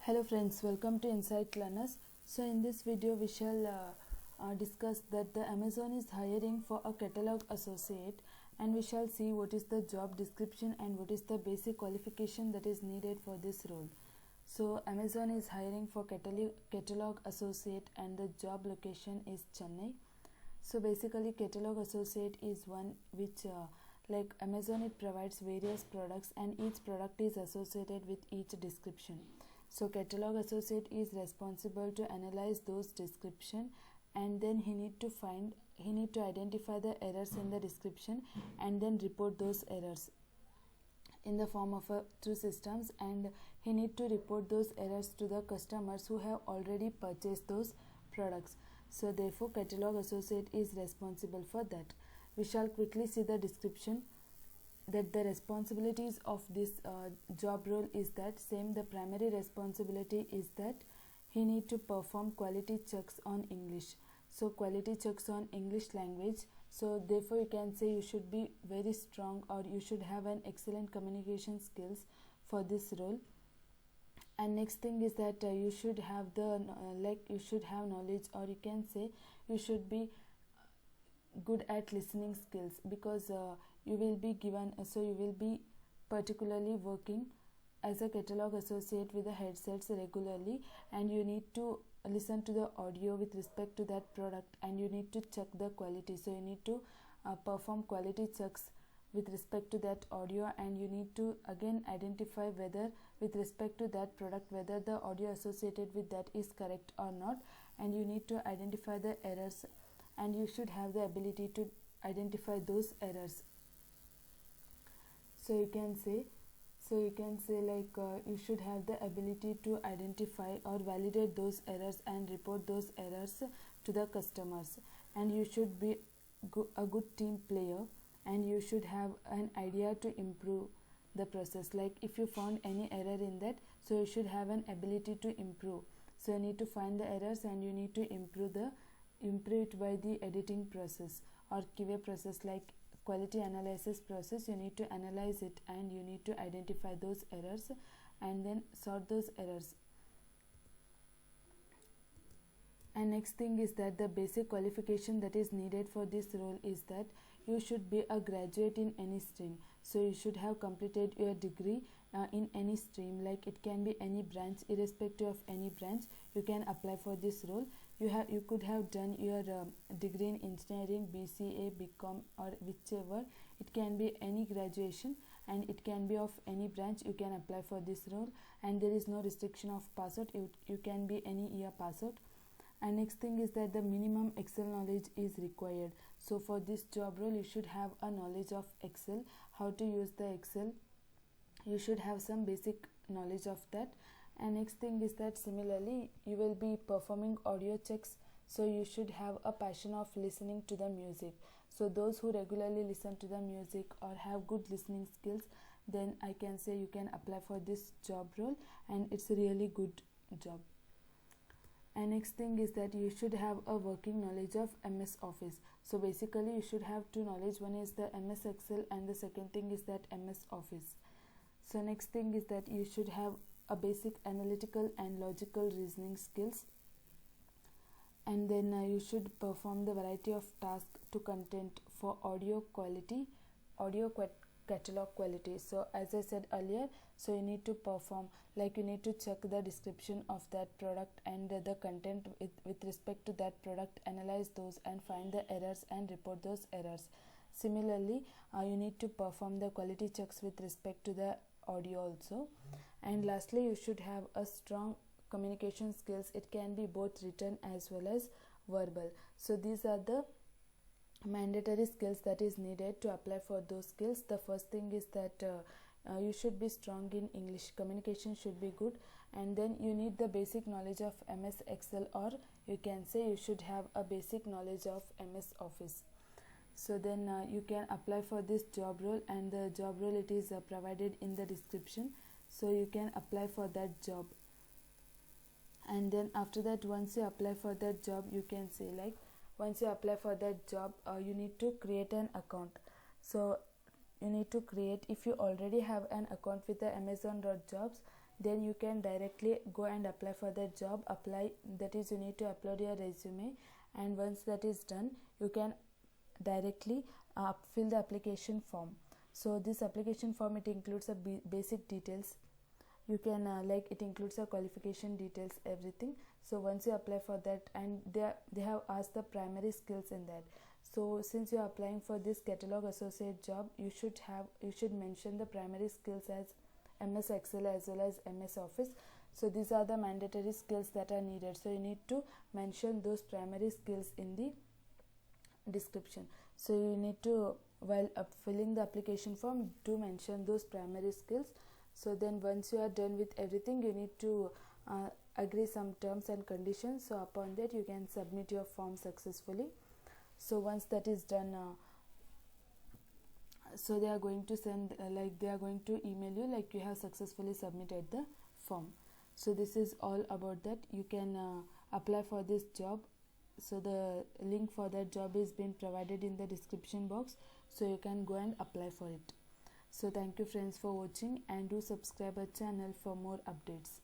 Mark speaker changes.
Speaker 1: Hello friends, welcome to Insight Learners. So in this video we shall discuss that the Amazon is hiring for a catalog associate, and we shall see what is the job description and what is the basic qualification that is needed for this role. So Amazon is hiring for catalog associate and the job location is Chennai. So basically catalog associate is one which like Amazon, it provides various products and each product is associated with each description. So catalog associate is responsible to analyze those description, and then he need to identify the errors in the description and then report those errors in the form of through systems, and he need to report those errors to the customers who have already purchased those products. So therefore catalog associate is responsible for that. We shall quickly see the description. That the responsibilities of this job role is that same. The primary responsibility is that he need to perform quality checks on English. So quality checks on English language. So therefore you can say you should be very strong, or you should have an excellent communication skills for this role. And next thing is that you should have you should have knowledge, or you can say you should be good at listening skills, because you will be given you will be particularly working as a catalog associate with the headsets regularly, and you need to listen to the audio with respect to that product, and you need to check the quality. So you need to perform quality checks with respect to that audio, and you need to again identify whether with respect to that product whether the audio associated with that is correct or not, and you need to identify the errors, and you should have the ability to identify those errors. So you can say you should have the ability to identify or validate those errors and report those errors to the customers, and you should be a good team player, and you should have an idea to improve the process. Like if you found any error in that, so you should have an ability to improve. So you need to find the errors and you need to improve it by the editing process or QA process, like quality analysis process. You need to analyze it and you need to identify those errors and then sort those errors. And next thing is that the basic qualification that is needed for this role is that you should be a graduate in any stream. So you should have completed your degree in any stream, like it can be any branch. Irrespective of any branch, you can apply for this role. You could have done your degree in engineering, BCA, BCom, or whichever. It can be any graduation and it can be of any branch. You can apply for this role, and there is no restriction of pass out. You can be any year pass out. And next thing is that the minimum Excel knowledge is required. So for this job role you should have a knowledge of Excel, how to use the Excel. You should have some basic knowledge of that. And next thing is that similarly you will be performing audio checks, so you should have a passion of listening to the music. So those who regularly listen to the music or have good listening skills, then I can say you can apply for this job role, and it's a really good job. And next thing is that you should have a working knowledge of MS Office. So basically you should have two knowledge. One is the MS Excel and the second thing is that MS Office. So next thing is that you should have a basic analytical and logical reasoning skills, and then you should perform the variety of tasks to content for audio catalog quality. So as I said earlier, so you need to perform, like you need to check the description of that product and the content with respect to that product, analyze those and find the errors and report those errors. Similarly you need to perform the quality checks with respect to the audio also. And lastly you should have a strong communication skills. It can be both written as well as verbal. So these are the mandatory skills that is needed to apply for those skills. The first thing is that you should be strong in English. Communication should be good, and then you need the basic knowledge of MS Excel, or you can say you should have a basic knowledge of MS Office. So then you can apply for this job role, and the job role it is provided in the description. So you can apply for that job, and then after that once you apply for that job, you can say like once you apply for that job you need to create an account. So you need to create, if you already have an account with the Amazon.jobs, then you can directly go and apply for that job. That is, you need to upload your resume, and once that is done, you can directly fill the application form. So this application form, it includes a basic details. You can like, it includes a qualification details, everything. So once you apply for that, and they have asked the primary skills in that. So since you are applying for this catalog associate job, you should mention the primary skills as MS Excel as well as MS Office. So these are the mandatory skills that are needed. So you need to mention those primary skills in the description. So you need to, while filling the application form, do mention those primary skills. So then once you are done with everything, you need to agree some terms and conditions. So upon that, you can submit your form successfully. So once that is done, so they are going to send they are going to email you like you have successfully submitted the form. So this is all about that. You can apply for this job. So the link for that job is been provided in the description box, so you can go and apply for it. So thank you friends for watching, and do subscribe our channel for more updates.